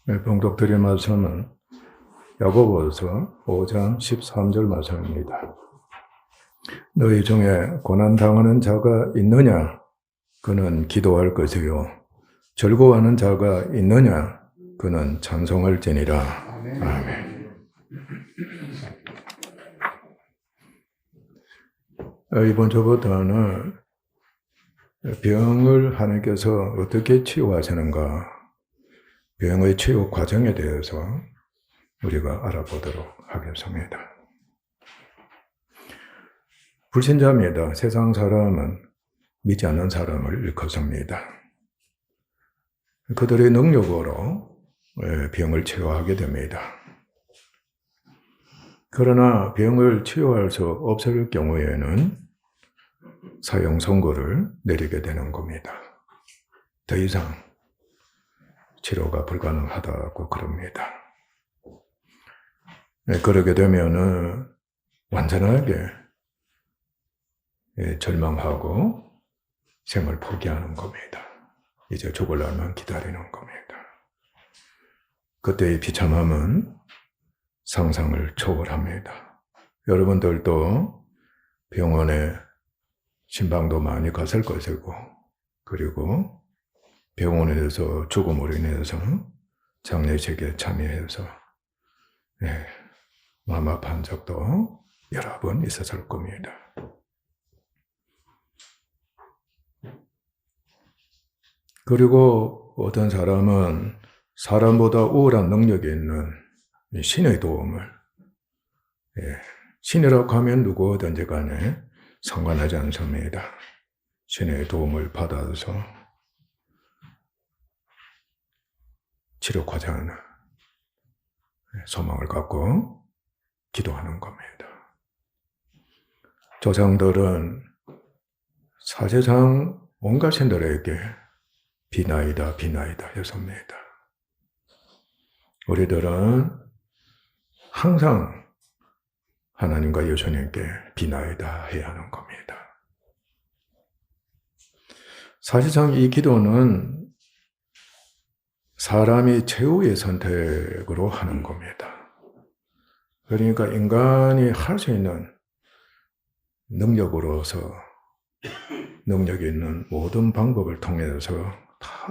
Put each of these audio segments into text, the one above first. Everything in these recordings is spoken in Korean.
봉독드릴 말씀은 야고보서 5장 13절 말씀입니다. 너희 중에 고난당하는 자가 있느냐? 그는 기도할 것이요. 즐거워하는 자가 있느냐? 그는 찬송할지니라. 아멘. 이번 주부터는 병을 하나님께서 어떻게 치유하시는가, 병의 치유 과정에 대해서 우리가 알아보도록 하겠습니다. 불신자입니다. 세상 사람은 믿지 않는 사람을 일컫습니다. 그들의 능력으로 병을 치유하게 됩니다. 그러나 병을 치유할 수 없을 경우에는 사형 선고를 내리게 되는 겁니다. 더 이상 치료가 불가능하다고 그럽니다. 그러게 되면은 완전하게 절망하고 생을 포기하는 겁니다. 이제 죽을 날만 기다리는 겁니다. 그때의 비참함은 상상을 초월합니다. 여러분들도 병원에 신방도 많이 갔을 것이고, 그리고 병원에서 죽음으로 인해서 장례식에 참여해서 마음 아파한 적도 여러 번 있었을 겁니다. 그리고 어떤 사람은 사람보다 우월한 능력이 있는 신의 도움을, 신이라고 하면 누구든지 간에 상관하지 않습니다. 신의 도움을 받아서 치료 과정을 소망을 갖고 기도하는 겁니다. 조상들은 사실상 온갖 신들에게 비나이다 했습니다. 우리들은 항상 하나님과 예수님께 비나이다 해야 하는 겁니다. 사실상 이 기도는 사람이 최후의 선택으로 하는 겁니다. 그러니까 인간이 할 수 있는 능력으로서 능력이 있는 모든 방법을 통해서 다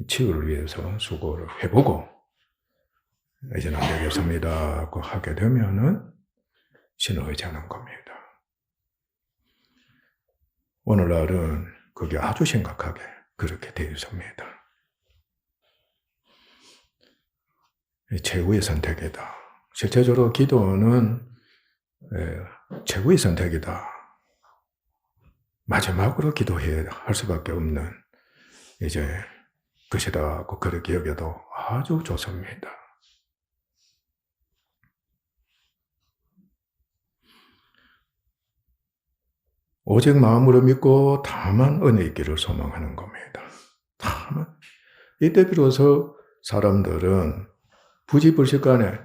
치유를 위해서 수고를 해보고 이제는 안 되겠습니다 하고 하게 되면은 신을 의지하는 겁니다. 오늘날은 그게 아주 심각하게 그렇게 되어 있습니다. 최후의 선택이다. 실제적으로 기도는 최후의 선택이다. 마지막으로 기도해야 할 수밖에 없는 이제 것이라고 그렇게 여겨도 아주 좋습니다. 오직 마음으로 믿고 다만 은혜 있기를 소망하는 겁니다. 다만. 이때 비로소 사람들은 부지불식간에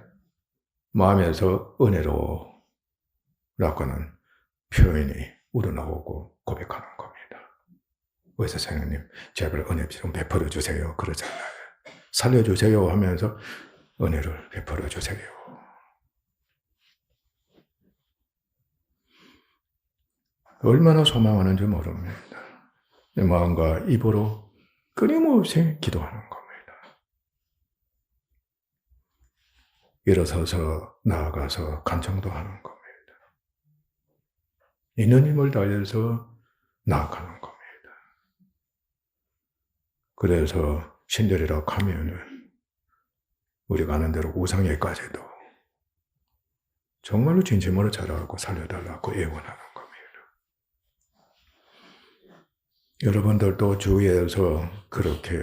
마음에서 은혜로 라고는 표현이 우러나오고 고백하는 겁니다. 의사 선생님, 제발 은혜 좀 베풀어 주세요. 그러잖아요. 살려주세요 하면서 은혜를 베풀어 주세요. 얼마나 소망하는지 모릅니다. 마음과 입으로 끊임없이 기도하는 겁니다. 일어서서 나아가서 간청도 하는 겁니다. 있는 힘을 다해서 나아가는 겁니다. 그래서 신들이라고 하면은 우리가 아는 대로 우상에까지도 정말로 진심으로 자라고 살려달라고 애원하는 겁니다. 여러분들도 주위에서 그렇게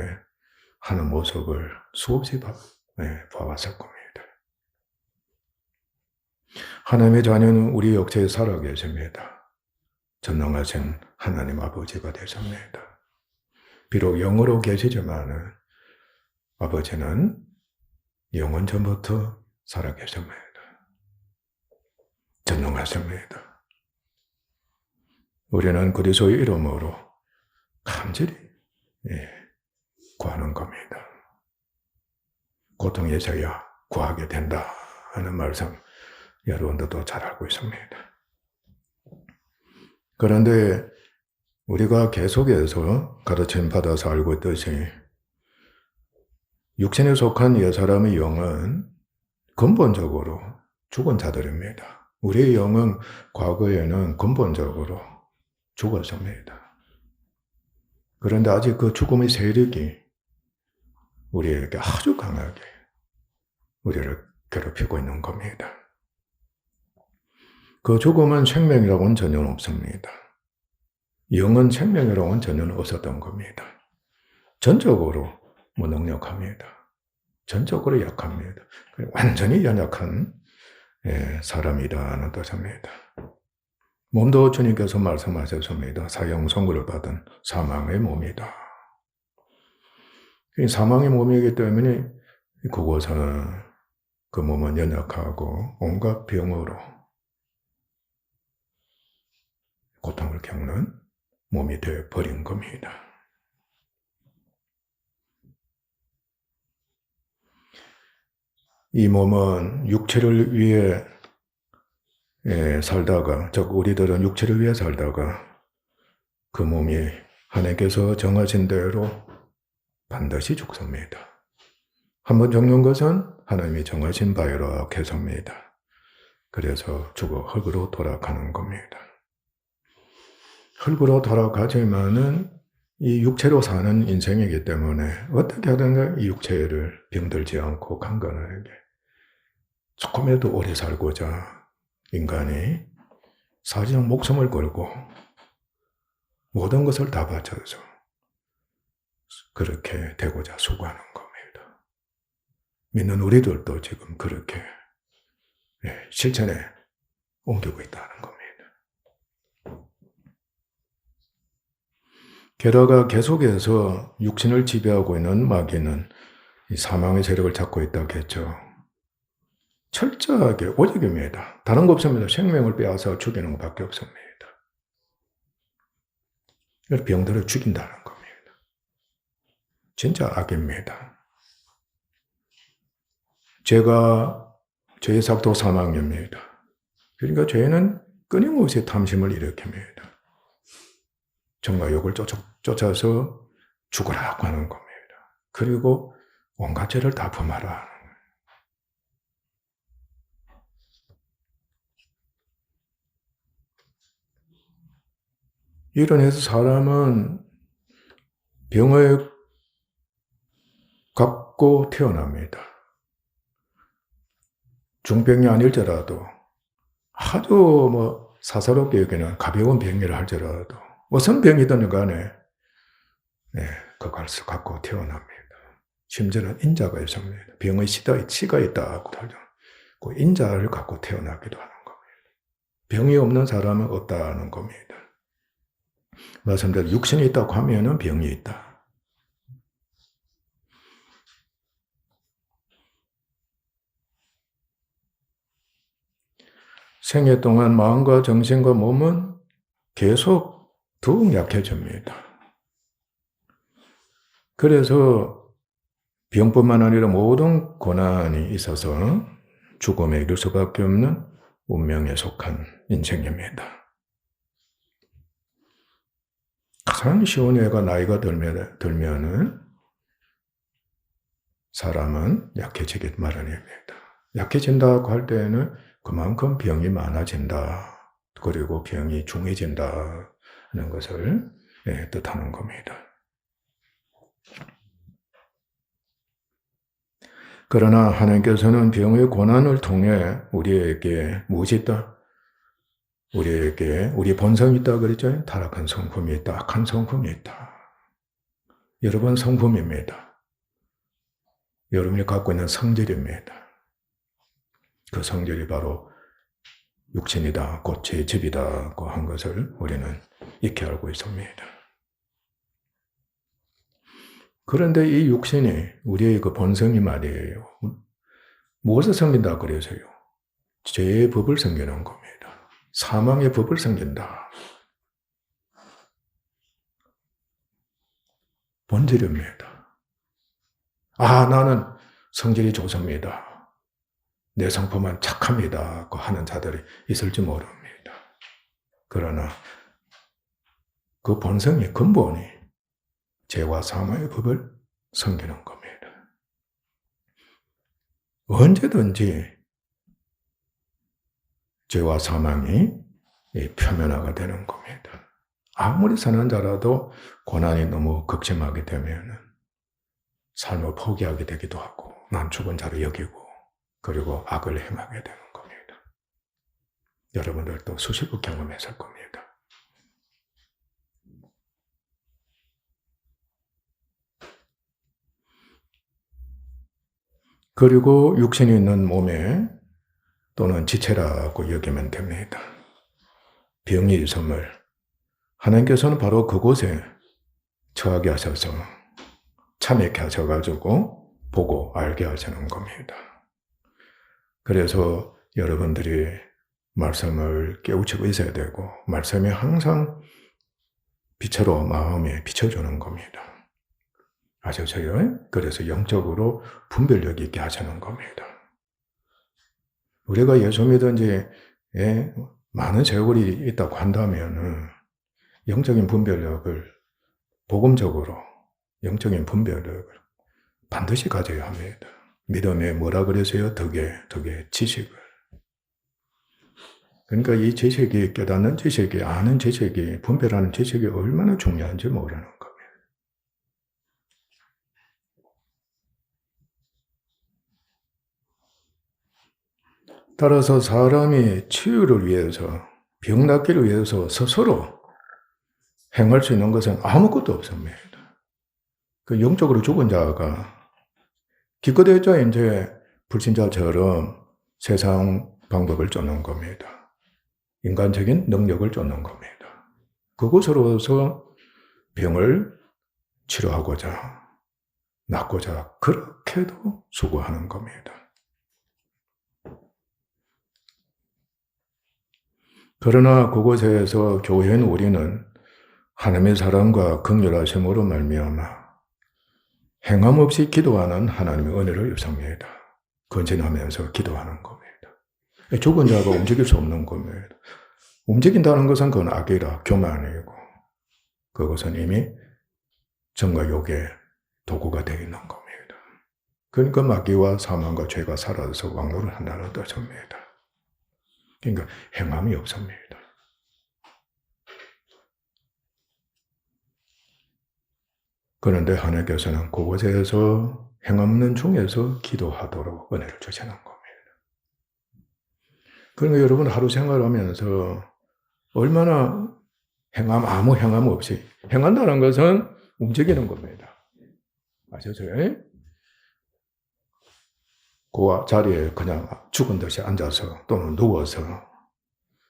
하는 모습을 수없이 봐왔을 겁니다. 하나님의 자녀는 우리 역사에 살아계십니다. 전능하신 하나님 아버지가 되십니다. 비록 영으로 계시지만 아버지는 영원 전부터 살아계십니다. 전능하십니다. 우리는 그리스도의 이름으로 간절히 구하는 겁니다. 고통에서야 구하게 된다 하는 말씀 여러분들도 잘 알고 있습니다. 그런데 우리가 계속해서 가르침 받아서 알고 있듯이 육신에 속한 여사람의 영은 근본적으로 죽은 자들입니다. 우리의 영은 과거에는 근본적으로 죽었습니다. 그런데 아직 그 죽음의 세력이 우리에게 아주 강하게 우리를 괴롭히고 있는 겁니다. 그 죽음은 생명이라고는 전혀 없습니다. 영은 생명이라고는 전혀 없었던 겁니다. 전적으로 무능력합니다. 전적으로 약합니다. 완전히 연약한 사람이라는 뜻입니다. 몸도 주님께서 말씀하셨습니다. 사형 선고를 받은 사망의 몸이다. 사망의 몸이기 때문에 그곳은 그 몸은 연약하고 온갖 병으로 고통을 겪는 몸이 되어버린 겁니다. 이 몸은 육체를 위해 살다가, 즉 우리들은 육체를 위해 살다가 그 몸이 하나님께서 정하신 대로 반드시 죽습니다. 한번 죽는 것은 하나님이 정하신 바이라 해서입니다. 그래서 죽어 흙으로 돌아가는 겁니다. 흙으로 돌아가지만은 이 육체로 사는 인생이기 때문에 어떻게 하든가 이 육체를 병들지 않고 강건하게 조금이라도 오래 살고자 인간이 사실상 목숨을 걸고 모든 것을 다 바쳐서 그렇게 되고자 수고하는 겁니다. 믿는 우리들도 지금 그렇게 실천에 옮기고 있다는 겁니다. 게다가 계속해서 육신을 지배하고 있는 마귀는 이 사망의 세력을 잡고 있다고 했죠. 철저하게 오직입니다. 다른 거 없습니다. 생명을 빼앗아 죽이는 것밖에 없습니다. 병들을 죽인다는 겁니다. 진짜 악입니다. 죄의 삭도 사망입니다. 그러니까 죄는 끊임없이 탐심을 일으킵니다. 정말 욕을 쫓아서 죽으라고 하는 겁니다. 그리고 온갖 죄를 다 범하라 하는 거예요. 이런해서 사람은 병을 갖고 태어납니다. 중병이 아닐지라도 아주 사사롭게 여기는 가벼운 병이라 할지라도 무슨 병이든 간에 그걸 갖고 태어납니다. 심지어는 인자가 있습니다. 병의 치가 있다고 하죠. 그 인자를 갖고 태어나기도 하는 겁니다. 병이 없는 사람은 없다는 겁니다. 말씀대로 육신이 있다고 하면은 병이 있다. 생애 동안 마음과 정신과 몸은 계속 더욱 약해집니다. 그래서 병뿐만 아니라 모든 고난이 있어서 죽음에 이를 수밖에 없는 운명에 속한 인생입니다. 가장 쉬운 예가 나이가 들면은 사람은 약해지기 마련입니다. 약해진다고 할 때는 그만큼 병이 많아진다. 그리고 병이 중해진다 하는 것을 뜻하는 겁니다. 그러나 하나님께서는 병의 고난을 통해 우리에게 무엇이 있다? 우리에게 우리 본성이 있다 그랬죠? 타락한 성품이 있다. 악한 성품이 있다. 여러분 성품입니다. 여러분이 갖고 있는 성질입니다. 그 성질이 바로 육신이다, 곧 제 집이다고 한 것을 우리는 익히 알고 있습니다. 그런데 이 육신이 우리의 그 본성이 말이에요. 무엇을 섬긴다 그래서요? 죄의 법을 섬기는 겁니다. 사망의 법을 섬긴다. 본질입니다. 나는 성질이 좋습니다. 내 성품은 착합니다. 하는 자들이 있을지 모릅니다. 그러나 그 본성의 근본이 죄와 사망의 법을 섬기는 겁니다. 언제든지 죄와 사망이 표면화가 되는 겁니다. 아무리 선한 자라도 고난이 너무 극심하게 되면 삶을 포기하게 되기도 하고 난 죽은 자로 여기고 그리고 악을 행하게 되는 겁니다. 여러분들도 수십억 경험했을 겁니다. 그리고 육신이 있는 몸에 또는 지체라고 여기면 됩니다. 병이 있음을 하나님께서는 바로 그곳에 처하게 하셔서 참여케 하셔가지고 보고 알게 하시는 겁니다. 그래서 여러분들이 말씀을 깨우치고 있어야 되고 말씀이 항상 빛으로 마음에 비춰주는 겁니다. 아셨어요? 그래서 영적으로 분별력 있게 하시는 겁니다. 우리가 예수 믿은 지 많은 세월이 있다고 한다면 영적인 분별력을 복음적으로 영적인 분별력을 반드시 가져야 합니다. 믿음에 뭐라 그랬어요? 덕에 지식을. 그러니까 이 지식이 깨닫는 지식이 아는 지식이 분별하는 지식이 얼마나 중요한지 모르는 겁니다. 따라서 사람이 치유를 위해서 병 낫기를 위해서 스스로 행할 수 있는 것은 아무것도 없습니다. 그 영적으로 죽은 자가 기껏해야 이제 불신자처럼 세상 방법을 쫓는 겁니다. 인간적인 능력을 쫓는 겁니다. 그곳으로서 병을 치료하고자 낫고자 그렇게도 수고하는 겁니다. 그러나 그곳에서 교회인 우리는 하나님의 사랑과 긍휼하심으로 말미암아 행함 없이 기도하는 하나님의 은혜를 입습니다. 건진하면서 기도하는 겁니다. 죽은 자가 움직일 수 없는 겁니다. 움직인다는 것은 그건 악이라 교만이고 그것은 이미 정과 욕의 도구가 되어 있는 겁니다. 그러니까 마귀와 사망과 죄가 사라져서 왕노를 한다는 뜻입니다. 그러니까 행함이 없습니다. 그런데 하나님께서는 그곳에서 행함 없는 중에서 기도하도록 은혜를 주시는 겁니다. 그러니까 여러분 하루 생활하면서 얼마나 아무 행함 없이 행한다는 것은 움직이는 겁니다. 아셨어요? 그 자리에 그냥 죽은 듯이 앉아서 또는 누워서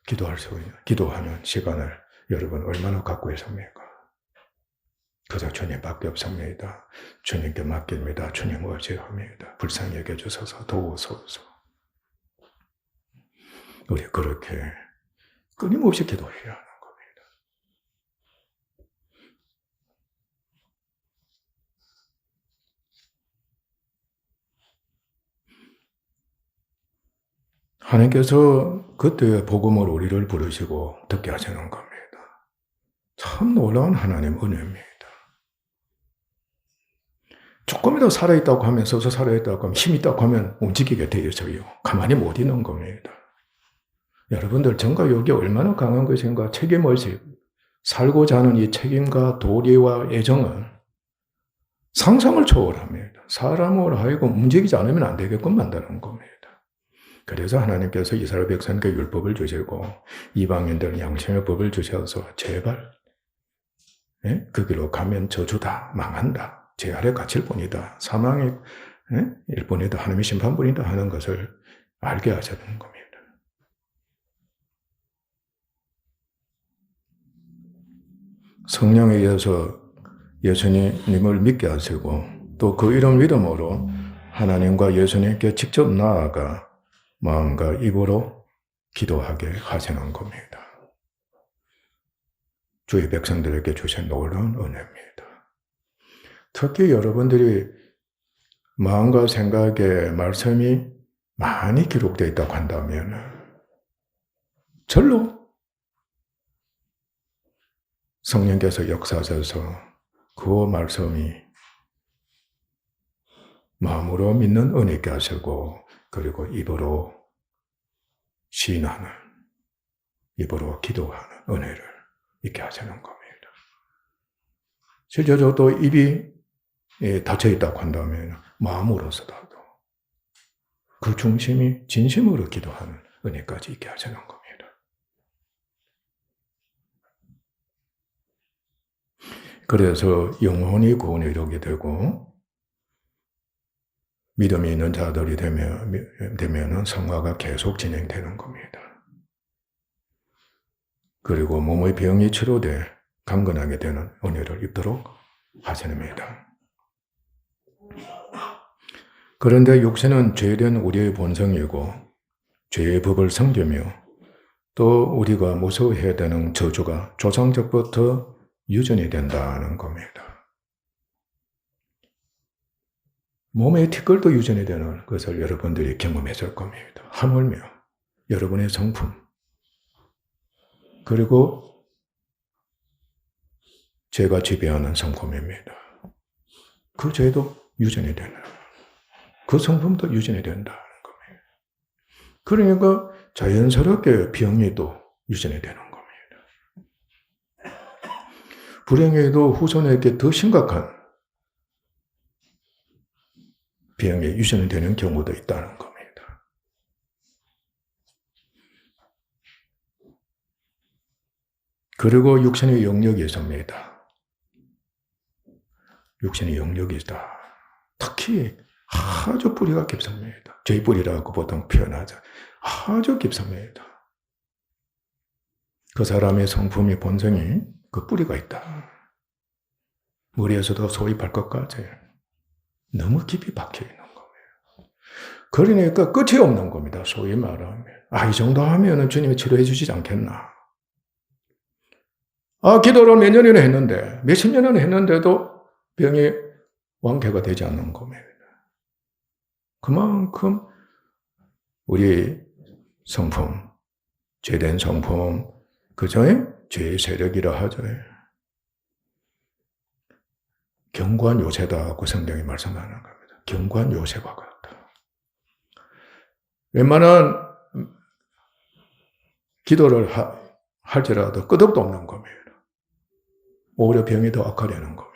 기도하는 시간을 여러분 얼마나 갖고 있습니까? 그저 주님밖에 없습니다. 주님께 맡깁니다. 주님 의지합니다. 불쌍히 여겨주셔서 도우소서. 우리 그렇게 끊임없이 기도해야 하는 겁니다. 하나님께서 그때 복음을 우리를 부르시고 듣게 하시는 겁니다. 참 놀라운 하나님 은혜입니다. 조금이라도 살아있다고 하면 서서 살아있다고 하면 힘 있다고 하면 움직이게 되어져요. 가만히 못 있는 겁니다. 여러분들 정과 욕이 얼마나 강한 것인가 책임을 살고자 하는 이 책임과 도리와 애정은 상상을 초월합니다. 사람으로 하여금 움직이지 않으면 안 되게끔 만드는 겁니다. 그래서 하나님께서 이스라엘 백성에게 율법을 주시고 이방인들은 양심의 법을 주셔서 제발 그 길로 가면 저주다, 망한다. 제 아래 갇힐 뿐이다. 사망의 일 뿐이다. 하나님의 심판뿐이다 하는 것을 알게 하셔야 되는 겁니다. 성령에 의해서 예수님을 믿게 하시고 또 그 이름 믿음으로 하나님과 예수님께 직접 나아가 마음과 입으로 기도하게 하시는 겁니다. 주의 백성들에게 주신 놀라운 은혜입니다. 특히 여러분들이 마음과 생각에 말씀이 많이 기록되어 있다고 한다면 절로 성령께서 역사하셔서 그 말씀이 마음으로 믿는 은혜 있게 하시고 그리고 입으로 시인하는, 입으로 기도하는 은혜를 있게 하시는 겁니다. 실제로 또 입이 닫혀 있다고 한다면 마음으로서도 그 중심이 진심으로 기도하는 은혜까지 있게 하시는 겁니다. 그래서 영혼이 구원에 이르게 되고 믿음이 있는 자들이 되면은 성화가 계속 진행되는 겁니다. 그리고 몸의 병이 치료돼 강건하게 되는 은혜를 입도록 하시옵니다. 그런데 육신은 죄된 우리의 본성이고 죄의 법을 섬기며 또 우리가 무서워해야 되는 저주가 조상적부터 유전이 된다는 겁니다. 몸의 티끌도 유전이 되는 것을 여러분들이 경험했을 겁니다. 하물며 여러분의 성품 그리고 죄가 지배하는 성품입니다. 그 죄도 유전이 되는, 그 성품도 유전이 된다는 겁니다. 그러니까 자연스럽게 병에도 유전이 되는 겁니다. 불행에도 후손에게 더 심각한 병에 유전이 되는 경우도 있다는 겁니다. 그리고 육신의 영역이 있습니다. 육신의 영역이 있다. 특히 아주 뿌리가 깊습니다. 죄의 뿌리라고 보통 표현하죠. 아주 깊습니다. 그 사람의 성품이 본성이 그 뿌리가 있다. 머리에서도 소위 발끝까지 너무 깊이 박혀 있는 거예요. 그러니까 끝이 없는 겁니다. 소위 말하면. 이 정도 하면 주님이 치료해 주시지 않겠나. 기도를 몇 년이나 했는데, 몇십 년이나 했는데도 병이 완쾌가 되지 않는 겁니다. 그만큼 우리 성품, 죄된 성품, 그저 죄의 세력이라 하죠. 견고한 요새다고 성경이 말씀하는 겁니다. 견고한 요새와 같다. 웬만한 기도를 할지라도 끄덕도 없는 겁니다. 오히려 병이 더 악화되는 겁니다.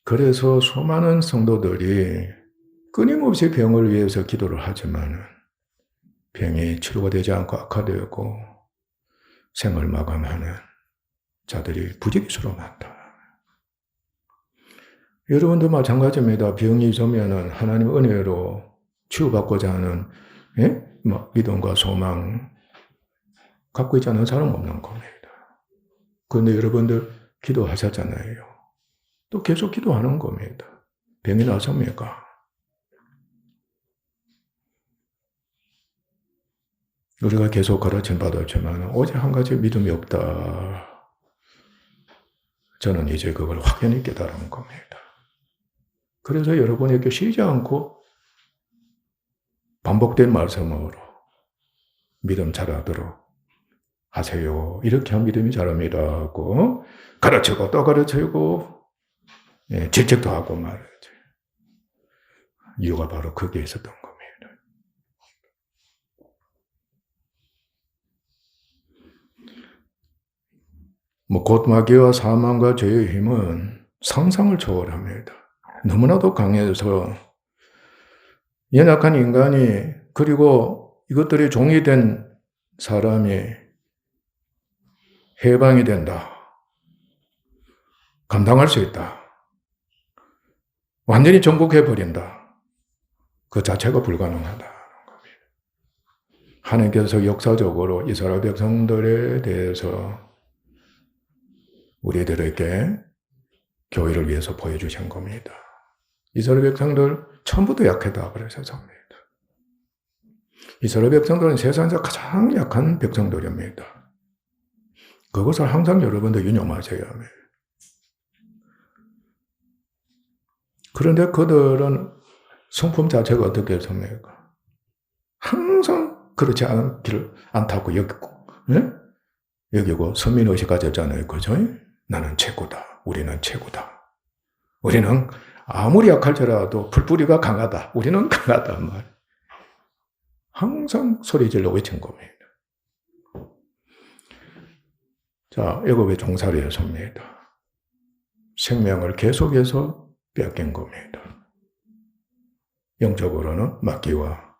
그래서 수많은 성도들이 끊임없이 병을 위해서 기도를 하지만 병이 치료가 되지 않고 악화되고 생을 마감하는 자들이 부지기수로 많다. 여러분도 마찬가지입니다. 병이 있으면 하나님 은혜로 치유받고자 하는 믿음과 소망 갖고 있지 않은 사람 없는 겁니다. 그런데 여러분들 기도하셨잖아요. 또 계속 기도하는 겁니다. 병이 나섭니까? 우리가 계속 가르침 받았지만 오직 한 가지 믿음이 없다. 저는 이제 그걸 확연히 깨달은 겁니다. 그래서 여러분에게 쉬지 않고 반복된 말씀으로 믿음 자라도록 하세요. 이렇게 하면 믿음이 자랍니다고 가르치고 또 가르치고 질책도 하고 말이죠. 이유가 바로 거기에 있었던 겁니다. 곧마귀와 사망과 죄의 힘은 상상을 초월합니다. 너무나도 강해서 연약한 인간이 그리고 이것들이 종이 된 사람이 해방이 된다. 감당할 수 있다. 완전히 정복해버린다. 그 자체가 불가능하다. 하나님께서 역사적으로 이스라엘 백성들에 대해서 우리들에게 교회를 위해서 보여주신 겁니다. 이스라엘 백성들 처음부터 약하다 그러셨습니다. 이스라엘 백성들은 세상에서 가장 약한 백성들입니다. 그것을 항상 여러분들 유념하셔야 합니다. 그런데 그들은 성품 자체가 어떻게 했습니까? 항상 그렇지 않다고 여기고, 네? 여기고 선민의식 가졌잖아요. 그죠? 나는 최고다. 우리는 최고다. 우리는 아무리 약할지라도 풀뿌리가 강하다. 우리는 강하다. 말. 항상 소리질러 외친 겁니다. 자, 애굽의 종살이 했습니다. 생명을 계속해서 빼앗긴 겁니다. 영적으로는 마귀와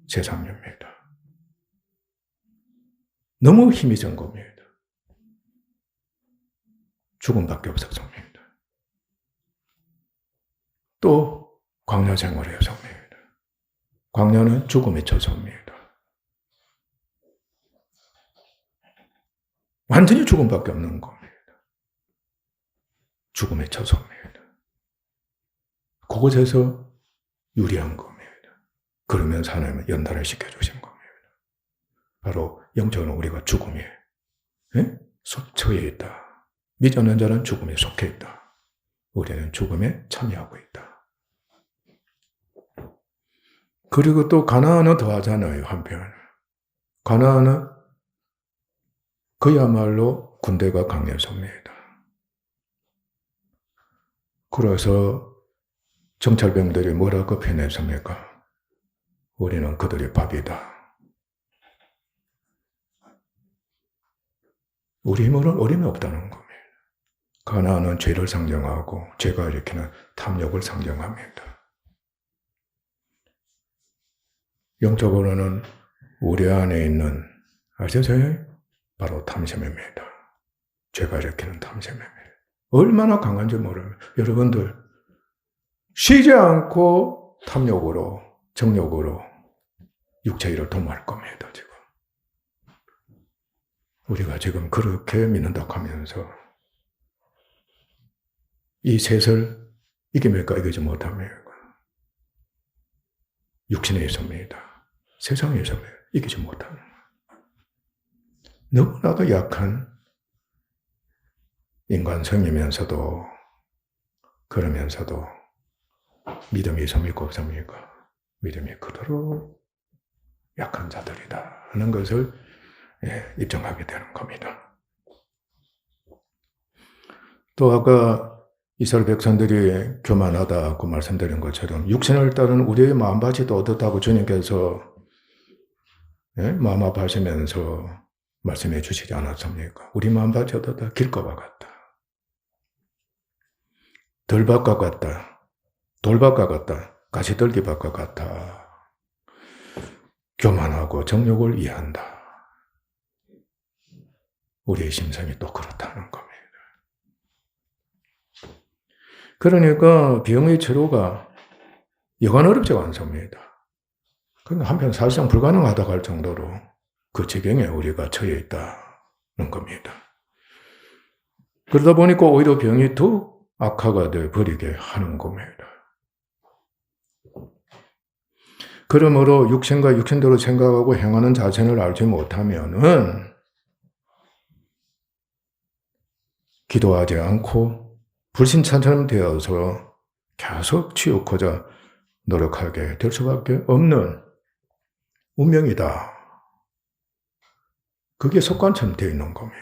세상입니다. 너무 힘이 전 겁니다. 죽음밖에 없었습니다. 또 광야 생활을 했습니다. 광야는 죽음의 처소입니다. 완전히 죽음밖에 없는 겁니다. 죽음의 처소입니다. 그곳에서 유리한 겁니다. 그러면서 하나님은 연단을 시켜주신 겁니다. 바로 영적으로 우리가 죽음에 처해 있다. 믿지 않는 자는 죽음에 속해 있다. 우리는 죽음에 참여하고 있다. 그리고 또 가나안은 더하잖아요. 한편 가나안은 그야말로 군대가 강했습니다. 그래서 정찰병들이 뭐라고 표현했습니까? 우리는 그들의 밥이다. 우리 힘으로는 어림이 없다는 겁니다. 가나안은 죄를 상정하고 죄가 일으키는 탐욕을 상정합니다. 영적으로는 우리 안에 있는 아시죠? 바로 탐심입니다. 죄가 일으키는 탐심입니다. 얼마나 강한지 모릅니다. 여러분들 쉬지 않고 탐욕으로 정욕으로 육체를 도모할 겁니다. 지금 우리가 지금 그렇게 믿는다고 하면서 이 셋을 이깁니까? 이기지 못합니까? 육신에 있습니다. 세상에 있습니다. 이기지 못하는 너무나도 약한 인간성이면서도 그러면서도 믿음이 있습니까? 없습니까? 믿음이 그대로 약한 자들이다 하는 것을 입증하게 되는 겁니다. 또 아까 이스라엘 백성들이 교만하다고 말씀드린 것처럼 육신을 따른 우리의 마음밭이도 어떻다고 주님께서 마음 아파하시면서 말씀해 주시지 않았습니까? 우리 마음밭이 어떻다? 길가와 같다. 들밭과 같다. 돌밭과 같다. 가시떨기밭과 같다. 교만하고 정욕을 이해한다. 우리의 심성이 또 그렇다는 겁니다. 그러니까 병의 치료가 여간 어렵지가 않습니다. 그러니까 한편 사실상 불가능하다고 할 정도로 그 지경에 우리가 처해 있다는 겁니다. 그러다 보니까 오히려 병이 더 악화가 돼 버리게 하는 겁니다. 그러므로 육신과 육신대로 생각하고 행하는 자신을 알지 못하면은 기도하지 않고 불신자처럼 되어서 계속 치우고자 노력하게 될 수밖에 없는 운명이다. 그게 습관처럼 되어 있는 겁니다.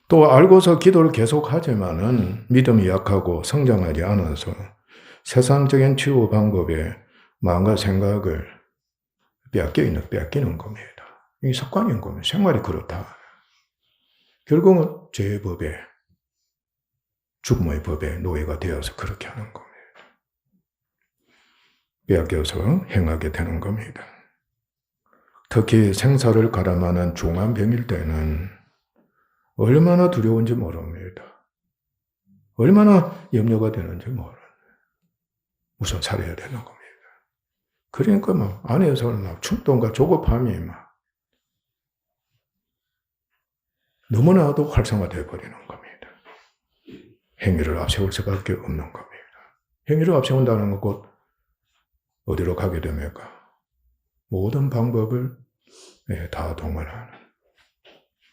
또 알고서 기도를 계속하지만은 믿음이 약하고 성장하지 않아서 세상적인 치유 방법에 마음과 생각을 빼앗기는 겁니다. 이게 습관인 겁니다. 생활이 그렇다. 결국은 죄의 법에, 죽음의 법에 노예가 되어서 그렇게 하는 겁니다. 빼앗겨서 행하게 되는 겁니다. 특히 생사를 가람하는 중한 병일 때는 얼마나 두려운지 모릅니다. 얼마나 염려가 되는지 모릅니다. 우선 살아야 되는 겁니다. 그러니까 막 안에서는 막 충동과 조급함이 막 너무나도 활성화되어 버리는 겁니다. 행위를 앞세울 수밖에 없는 겁니다. 행위를 앞세운다는 건 곧 어디로 가게 됩니까? 모든 방법을 다 동원하는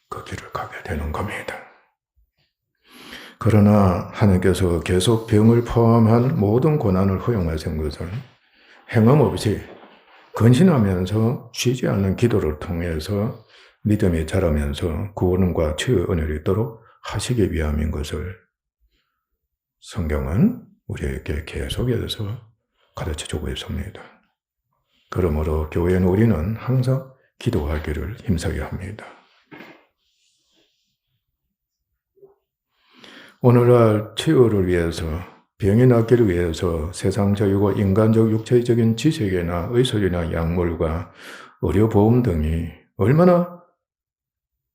그 길을 가게 되는 겁니다. 그러나 하나님께서 계속 병을 포함한 모든 고난을 허용하신 것은 행음 없이 근신하면서 쉬지 않는 기도를 통해서 믿음이 자라면서 구원과 치유의 은혜를 있도록 하시기 위함인 것을 성경은 우리에게 계속해서 가르쳐주고 있습니다. 그러므로 교회는 우리는 항상 기도하기를 힘쓰게 합니다. 오늘날 치유를 위해서, 병이 낫기를 위해서 세상적이고 인간적 육체적인 지식이나 의술이나 약물과 의료보험 등이 얼마나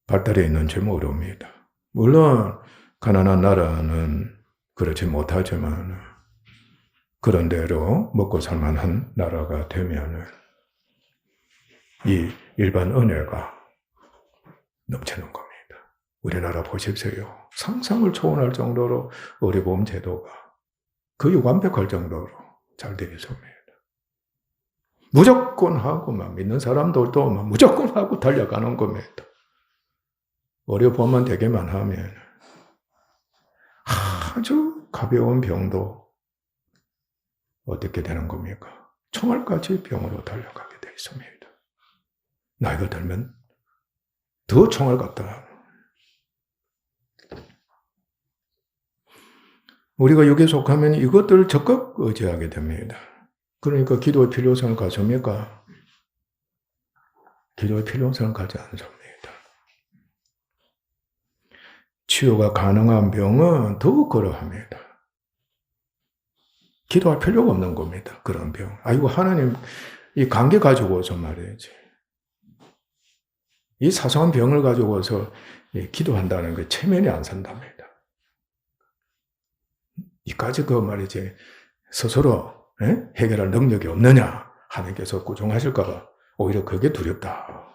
발달해 있는지 모릅니다. 물론 가난한 나라는 그렇지 못하지만 그런 대로 먹고 살만한 나라가 되면 이 일반 은혜가 넘치는 겁니다. 우리나라 보십시오. 상상을 초월할 정도로 의료보험 제도가 거의 완벽할 정도로 잘 되어 있습니다. 무조건 하고 막 믿는 사람들도 막 무조건 하고 달려가는 겁니다. 의료보험만 되게만 하면 아주 가벼운 병도 어떻게 되는 겁니까? 총알까지 병으로 달려가게 되어 있습니다. 나이가 들면 더 총알 같다. 우리가 육에 속하면 이것들을 적극 의지하게 됩니다. 그러니까 기도의 필요성을 가집니까? 기도의 필요성을 가지 않습니다. 치유가 가능한 병은 더욱 그러합니다. 기도할 필요가 없는 겁니다. 그런 병. 아이고, 하나님, 이 관계 가지고서 말이지. 이 사소한 병을 가지고서 기도한다는 게 체면이 안 산답니다. 이까지 그 말이지, 스스로 해결할 능력이 없느냐, 하나님께서 꾸중하실까봐 오히려 그게 두렵다.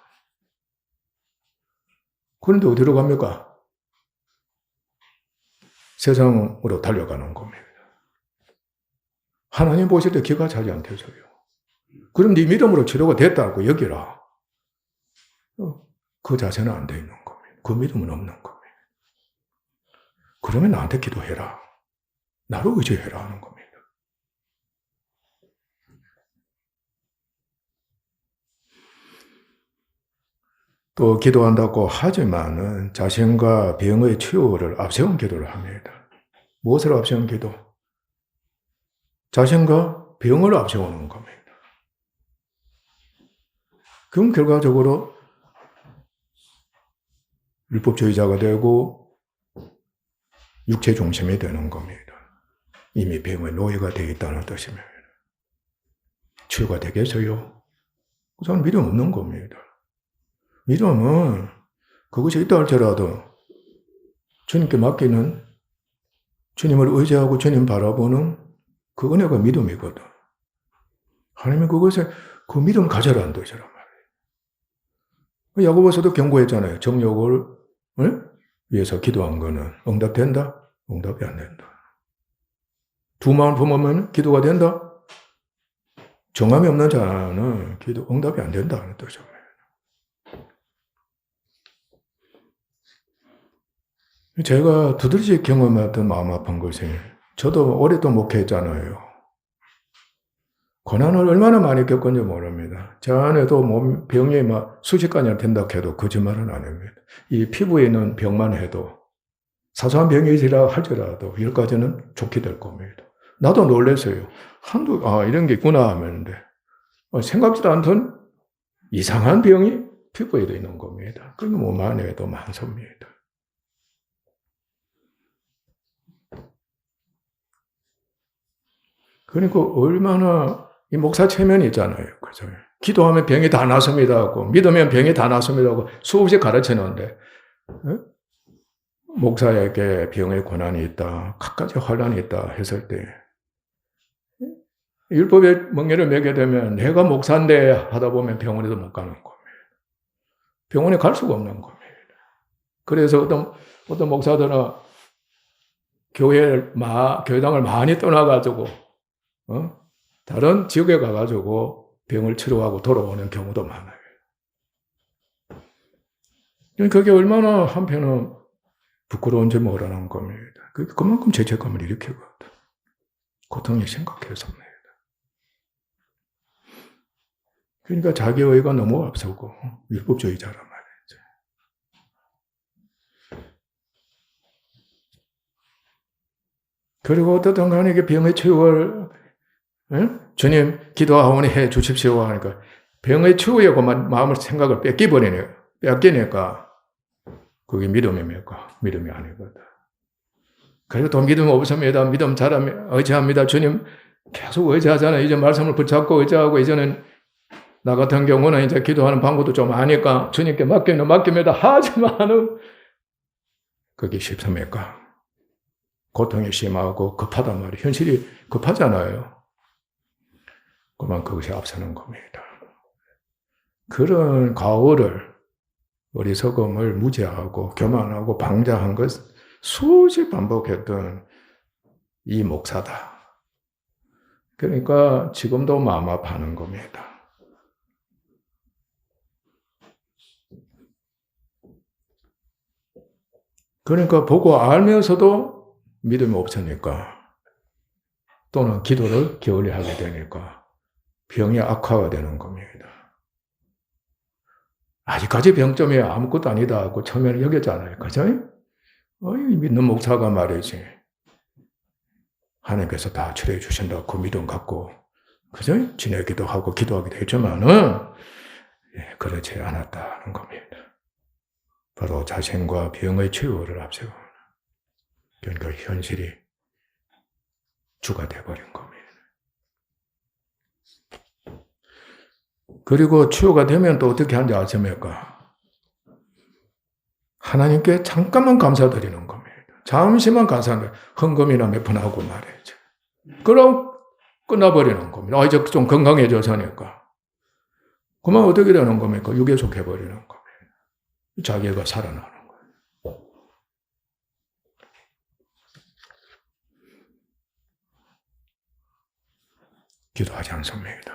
그런데 어디로 갑니까? 세상으로 달려가는 겁니다. 하나님 보실 때 기가 차지 않겠어요. 그럼 네 믿음으로 치료가 됐다고 여기라. 그 자세는 안 돼 있는 겁니다. 그 믿음은 없는 겁니다. 그러면 나한테 기도해라. 나로 의지해라 하는 겁니다. 또 기도한다고 하지만은 자신과 병의 치유를 앞세운 기도를 합니다. 무엇을 앞세운 기도? 자신과 병을 앞세우는 겁니다. 그럼 결과적으로 율법주의자가 되고 육체 중심이 되는 겁니다. 이미 병의 노예가 되어 있다는 뜻입니다. 치유가 되겠어요? 그건 믿음 없는 겁니다. 믿음은 그것이 있다 할지라도 주님께 맡기는, 주님을 의지하고 주님 바라보는 그 은혜가 믿음이거든. 하나님이 그것에 그 믿음 가져라는 뜻이란 말이에요. 야고보서도 경고했잖아요. 정욕을 위해서 기도한 거는 응답된다? 응답이 안 된다. 두 마음 품으면 기도가 된다? 정함이 없는 자는 기도 응답이 안 된다는 뜻이에요. 제가 두드러지 경험했던 마음 아픈 것이, 저도 오랫동안 목회했잖아요. 고난을 얼마나 많이 겪었는지 모릅니다. 저 안에도 병이 막 수십간이 된다 해도 거짓말은 안 합니다. 이 피부에 있는 병만 해도 사소한 병이라 할지라도 10가지는 좋게 될 겁니다. 나도 놀랐어요. 이런 게 있구나 하는데 생각지도 않던 이상한 병이 피부에도 있는 겁니다. 그게 몸 안에도 많습니다. 그러니까 얼마나 이 목사 체면이 있잖아요. 그죠? 기도하면 병이 다 낫습니다 하고, 믿으면 병이 다 낫습니다 하고 수없이 가르치는데, 목사에게 병의 고난이 있다, 갖가지 환란이 있다 했을 때, 율법의 멍에를 매게 되면 내가 목사인데 하다 보면 병원에도 못 가는 겁니다. 병원에 갈 수가 없는 겁니다. 그래서 어떤 목사들은 교회당을 많이 떠나가지고, 다른 지역에 가가지고 병을 치료하고 돌아오는 경우도 많아요. 그게 얼마나 한편은 부끄러운지 모르는 겁니다. 그만큼 죄책감을 일으키거든. 고통이 심각해서입니다. 그러니까 자기의가 너무 앞서고 율법주의자란 말이죠. 그리고 어떻든 간에 이게 병의 치유를 주님 기도하오니 해 주십시오 하니까 병의 치유에 그만 마음을 생각을 뺏기니까 그게 믿음입니까? 믿음이 아니거든. 그리고 또 믿음 없습니다. 믿음 잘하면 의지합니다. 주님 계속 의지하잖아요. 이제 말씀을 붙잡고 의지하고 이제는 나 같은 경우는 이제 기도하는 방법도 좀 아니까 주님께 맡깁니다. 하지만은 그게 쉽습니까? 고통이 심하고 급하단 말이에요. 현실이 급하잖아요. 그만 그것이 앞서는 겁니다. 그런 과오를 어리석음을 무지하고 교만하고 방자한 것 수십 반복했던 이 목사다. 그러니까 지금도 마음 아파하는 겁니다. 그러니까 보고 알면서도 믿음이 없으니까 또는 기도를 게을리 하게 되니까 병이 악화가 되는 겁니다. 아직까지 병점이 아무것도 아니다 하고 처음에는 여겼잖아요. 그죠? 믿는 목사가 말이지. 하나님께서 다 치료해 주신다고 그 믿음 갖고, 그죠? 지내기도 하고 기도하기도 했지만은, 그렇지 않았다는 겁니다. 바로 자신과 병의 치유를 앞세우는. 그러니까 현실이 주가 되어버린 겁니다. 그리고 치유가 되면 또 어떻게 하는지 아십니까? 하나님께 잠깐만 감사드리는 겁니다. 잠시만 감사합니다. 헌금이나 몇 번 하고 말이죠. 그럼 끝나버리는 겁니다. 이제 좀 건강해져서니까. 그러면 어떻게 되는 겁니까? 유괴속해버리는 겁니다. 자기가 살아나는 거예요. 기도하지 않습니다.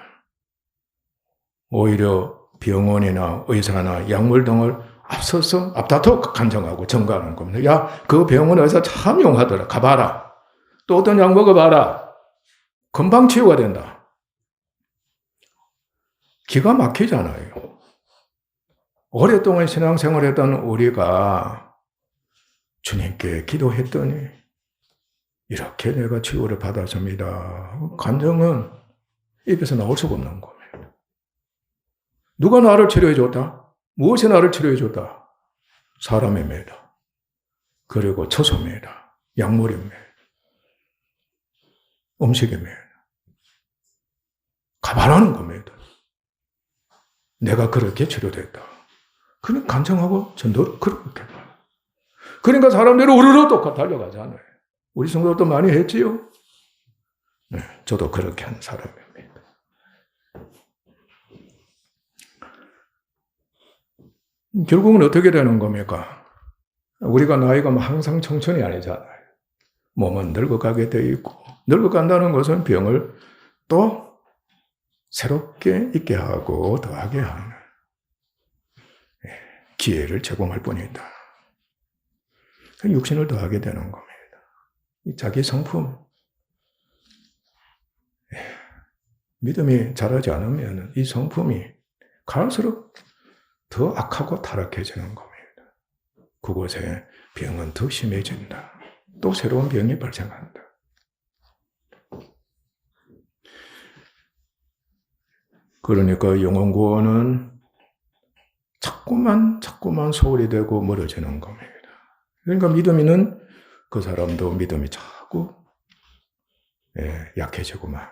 오히려 병원이나 의사나 약물 등을 앞서서 앞다퉈 간청하고 전가하는 겁니다. 야, 그 병원 의사 참 용하더라. 가봐라. 또 어떤 약 먹어봐라. 금방 치유가 된다. 기가 막히잖아요. 오랫동안 신앙생활했던 우리가 주님께 기도했더니 이렇게 내가 치유를 받았습니다. 간증은 입에서 나올 수가 없는 겁니다. 누가 나를 치료해 줬다? 무엇이 나를 치료해 줬다? 사람입니다. 그리고 처소입니다. 약물입니다. 음식입니다. 가발하는 겁니다. 내가 그렇게 치료됐다. 그냥 간청하고 전도를 그렇게 해요. 그러니까 사람들이 우르르 또 달려가잖아요. 우리 성도도 많이 했지요? 네, 저도 그렇게 한 사람입니다. 결국은 어떻게 되는 겁니까? 우리가 나이가 항상 청춘이 아니잖아요. 몸은 늙어가게 돼 있고, 늙어간다는 것은 병을 또 새롭게 있게 하고 더하게 하는 기회를 제공할 뿐이다. 육신을 더하게 되는 겁니다. 자기 성품, 믿음이 자라지 않으면 이 성품이 갈수록 더 악하고 타락해지는 겁니다. 그곳에 병은 더 심해진다. 또 새로운 병이 발생한다. 그러니까 영혼구원은 자꾸만 소홀히 되고 멀어지는 겁니다. 그러니까 믿음 있는 그 사람도 믿음이 자꾸 약해지고만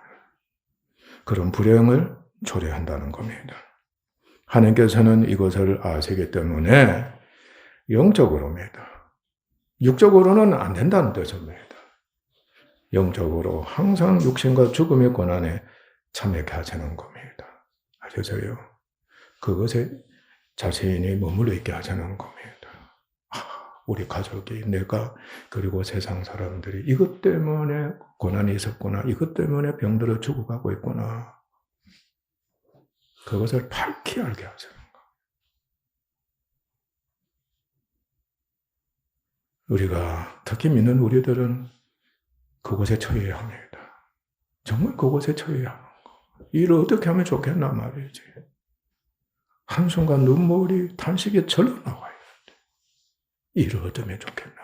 그런 불행을 초래한다는 겁니다. 하나님께서는 이것을 아시기 때문에 영적으로입니다. 육적으로는 안 된다는 뜻입니다. 영적으로 항상 육신과 죽음의 권한에 참여하게 하시는 겁니다. 아셔서요. 그것에 자신이 머물러 있게 하시는 겁니다. 우리 가족이, 내가, 그리고 세상 사람들이 이것 때문에 고난이 있었구나. 이것 때문에 병들어 죽어가고 있구나. 그것을 밝히 알게 하시는 것. 우리가 특히 믿는 우리들은 그곳에 처해야 합니다. 정말 그곳에 처해야 합니다. 일을 어떻게 하면 좋겠나 말이지. 한순간 눈물이 탄식이 절로 나와요. 일을 어떻게 하면 좋겠나.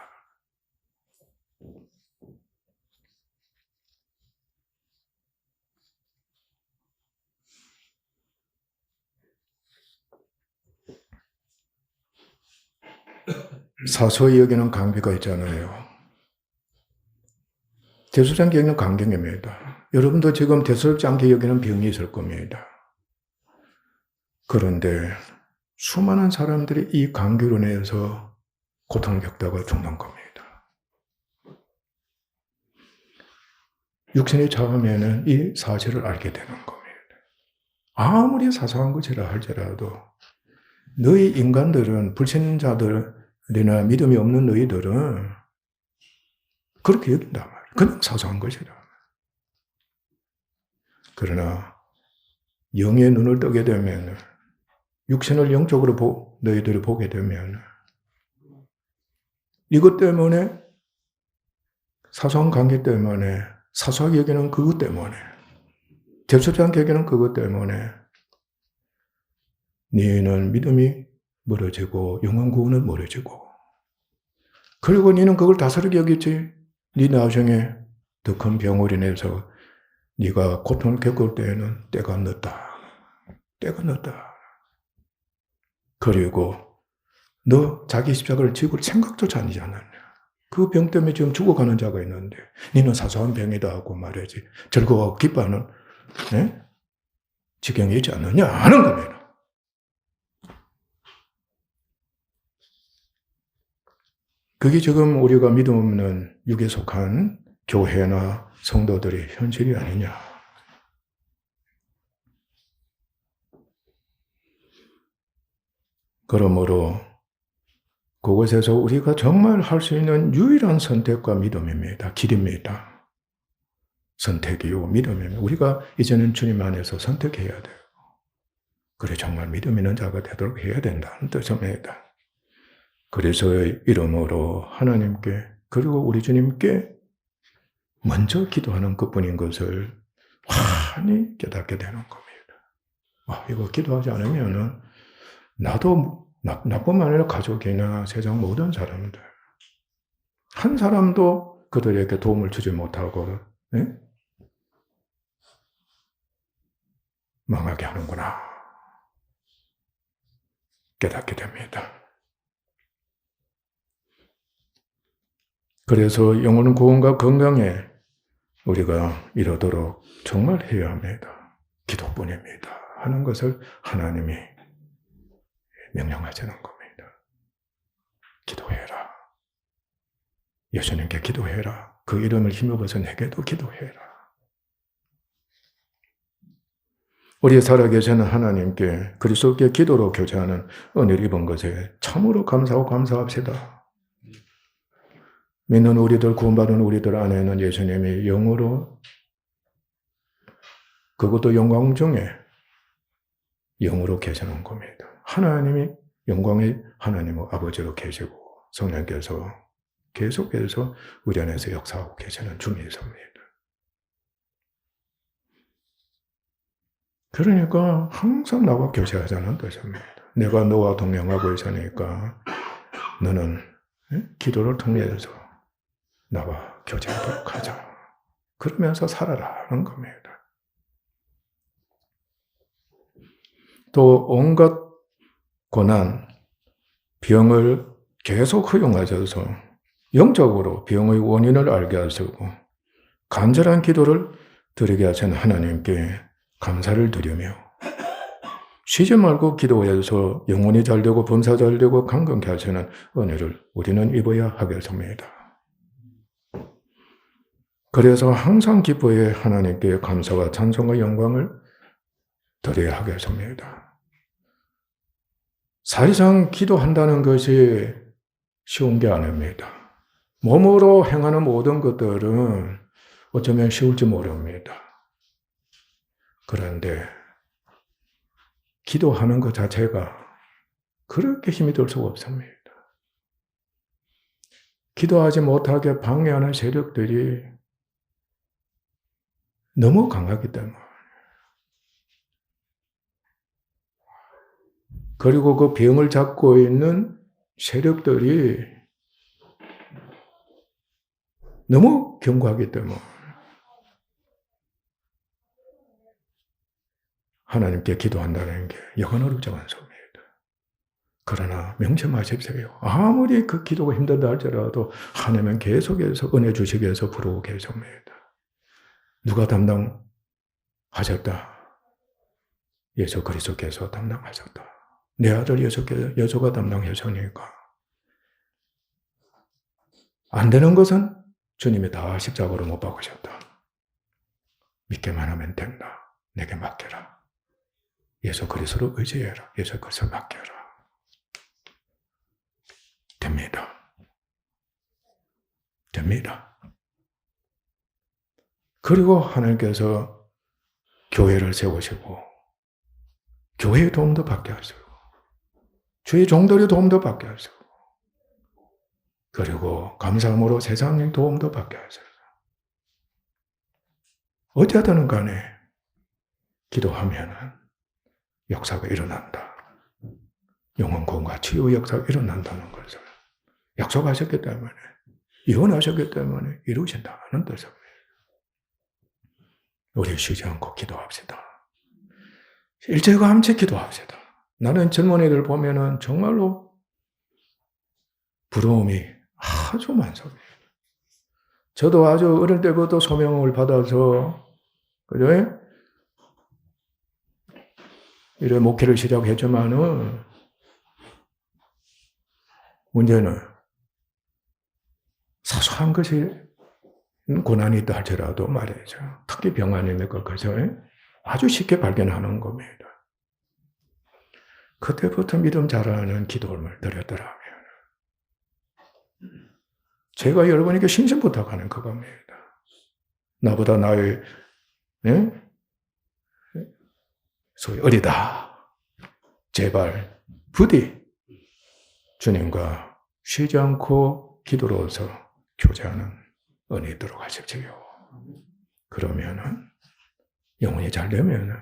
사소히 여기는 강비가 있잖아요. 대수롭지 않게 여기는 강경입니다. 여러분도 지금 대수롭지 않게 여기는 병이 있을 겁니다. 그런데 수많은 사람들이 이 감기로 인해서 고통을 겪다가 죽는 겁니다. 육신이 작으면 이 사실을 알게 되는 겁니다. 아무리 사소한 것이라 할지라도 너희 인간들은, 불신자들이나 믿음이 없는 너희들은 그렇게 여긴단 말이에요. 그냥 사소한 것이라. 그러나 영의 눈을 뜨게 되면, 육신을 영적으로 너희들이 보게 되면 이것 때문에, 사소한 관계 때문에, 사소하게 여기는 그것 때문에, 대수롭지 않게 여기는 그것 때문에 너희는 믿음이 멀어지고 영원 구원은 멀어지고, 그리고 너희는 그걸 다스리게 여기지. 네 나중에 더 큰 병으로 인해서 네가 고통을 겪을 때에는 때가 늦다. 때가 늦다. 그리고 너 자기 십자가를 지고 생각조차 하지 않았냐. 그 병 때문에 지금 죽어가는 자가 있는데 너는 사소한 병이다 하고 말이지. 즐거워하고 기뻐하는 지경이 있지 않느냐 하는 겁니다. 그게 지금 우리가 믿음 없는 육에 속한 교회나 성도들의 현실이 아니냐. 그러므로 그곳에서 우리가 정말 할 수 있는 유일한 선택과 믿음입니다. 길입니다. 선택이요, 믿음입니다. 우리가 이제는 주님 안에서 선택해야 돼요. 그래 정말 믿음 있는 자가 되도록 해야 된다는 뜻입니다. 그래서 이름으로 하나님께, 그리고 우리 주님께 먼저 기도하는 것뿐인 것을 환히 깨닫게 되는 겁니다. 이거 기도하지 않으면 나도 나뿐만 아니라 가족이나 세상 모든 사람들, 한 사람도 그들에게 도움을 주지 못하고 망하게 하는구나 깨닫게 됩니다. 그래서 영혼 구원과 건강에 우리가 이르도록 정말 해야 합니다. 기도뿐입니다. 하는 것을 하나님이 명령하시는 겁니다. 기도해라. 예수님께 기도해라. 그 이름을 힘입어서 내게도 기도해라. 우리 살아계시는 하나님께 그리스도께 기도로 교제하는 은혜를 입은 것에 참으로 감사하고 감사합시다. 믿는 우리들, 구원받은 우리들 안에는 예수님이 영으로, 그것도 영광 중에 영으로 계시는 겁니다. 하나님이 영광의 하나님의 아버지로 계시고 성령께서 계속해서 우리 안에서 역사하고 계시는 중이십니다. 그러니까 항상 나와 교제하자는 뜻입니다. 내가 너와 동행하고 있으니까 너는 기도를 통해서 나와 교제하도록 하자. 그러면서 살아라는 겁니다. 또 온갖 고난, 병을 계속 허용하셔서 영적으로 병의 원인을 알게 하시고 간절한 기도를 드리게 하신 하나님께 감사를 드리며 쉬지 말고 기도해서 영혼이 잘되고 범사 잘되고 강건케 하시는 은혜를 우리는 입어야 하겠습니다. 그래서 항상 기뻐해 하나님께 감사와 찬송과 영광을 드려야 하겠습니다. 사실상 기도한다는 것이 쉬운 게 아닙니다. 몸으로 행하는 모든 것들은 어쩌면 쉬울지 모릅니다. 그런데 기도하는 것 자체가 그렇게 힘이 들 수가 없습니다. 기도하지 못하게 방해하는 세력들이 너무 강하기 때문에. 그리고 그 병을 잡고 있는 세력들이 너무 견고하기 때문에 하나님께 기도한다는 게 여간 어렵지만 소입니다. 그러나 명심하십시오. 아무리 그 기도가 힘들다 할지라도 하나님은 계속해서 은혜 주시기 위해서 부르고 계십니다. 누가 담당하셨다? 예수 그리스도께서 담당하셨다. 내 아들 예수가 담당하셨으니까. 안 되는 것은 주님이 다 십자가로 못 박으셨다. 믿기만 하면 된다. 내게 맡겨라. 예수 그리스도로 의지해라. 예수 그리스도 맡겨라. 됩니다. 됩니다. 그리고 하나님께서 교회를 세우시고 교회의 도움도 받게 하시고 주의 종들의 도움도 받게 하시고 그리고 감사함으로 세상의 도움도 받게 하시고 어찌하든 간에 기도하면은 역사가 일어난다. 영혼 구원과 치유 역사가 일어난다는 것을 약속하셨기 때문에 예언하셨기 때문에 이루신다는 뜻입니다. 우리 쉬지 않고 기도합시다. 일제감치 기도합시다. 나는 젊은이들 보면은 정말로 부러움이 아주 많습니다. 저도 아주 어릴 때부터 소명을 받아서, 그죠? 이래 목회를 시작했지만은, 문제는 사소한 것이 고난이 있다 할지라도 말이죠. 특히 병환이니까, 그죠? 아주 쉽게 발견하는 겁니다. 그때부터 믿음 자라는 기도를 드렸더라면, 제가 여러분에게 신심 부탁하는 그겁니다. 나보다 나의, 소위 어리다. 제발 부디 주님과 쉬지 않고 기도로서 교제하는 은혜 있도록 하십시오. 그러면은 영혼이 잘 되면은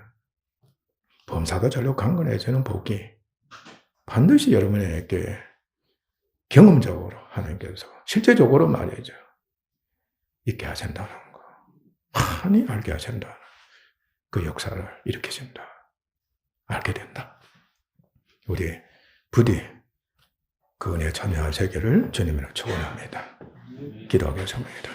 범사가 절로 강건해지는 복이 반드시 여러분에게 경험적으로 하나님께서 실제적으로 말이죠. 있게 하신다는 거. 많이 알게 하신다는 그 역사를 일으키신다. 알게 된다. 우리 부디 그 은혜에 참여하시기를 주님으로 축원합니다. 기도하겠습니다.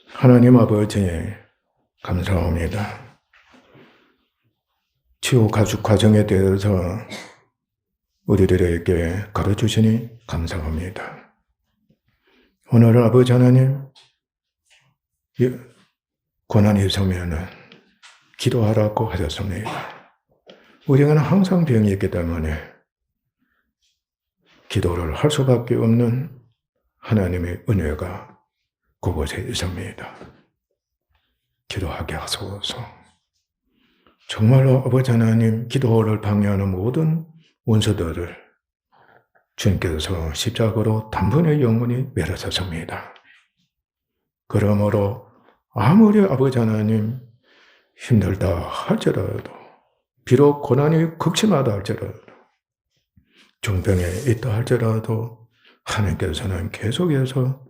하나님 아버지 감사합니다. 치유 가축 과정에 대해서 우리들에게 가르쳐주시니 감사합니다. 오늘 아버지 하나님 고난이 있으면 기도하라고 하셨습니다. 우리는 항상 병이 있기 때문에 기도를 할 수밖에 없는 하나님의 은혜가 그곳에 있습니다. 기도하게 하소서. 정말로 아버지 하나님 기도를 방해하는 모든 원수들을 주님께서 십자가로 단번에 영원히 멸하셨습니다. 그러므로 아무리 아버지 하나님 힘들다 할지라도 비록 고난이 극심하다 할지라도 중병에 있다 할지라도 하나님께서는 계속해서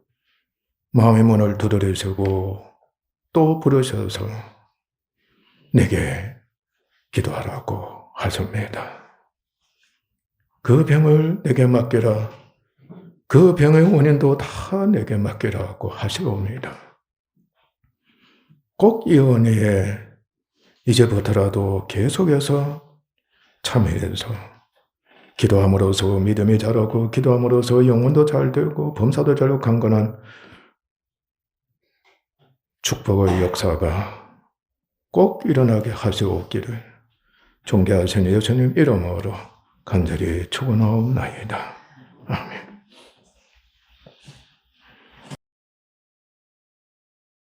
마음의 문을 두드리시고 또 부르셔서 내게 기도하라고 하십니다. 그 병을 내게 맡기라. 그 병의 원인도 다 내게 맡기라고 하시옵니다. 꼭 이 은혜에 이제부터라도 계속해서 참여해서 기도함으로써 믿음이 자라고 기도함으로써 영혼도 잘 되고 범사도 잘로 강건한 축복의 역사가 꼭 일어나게 하시옵기를 존귀하신 예수님 이름으로 간절히 축원하옵나이다.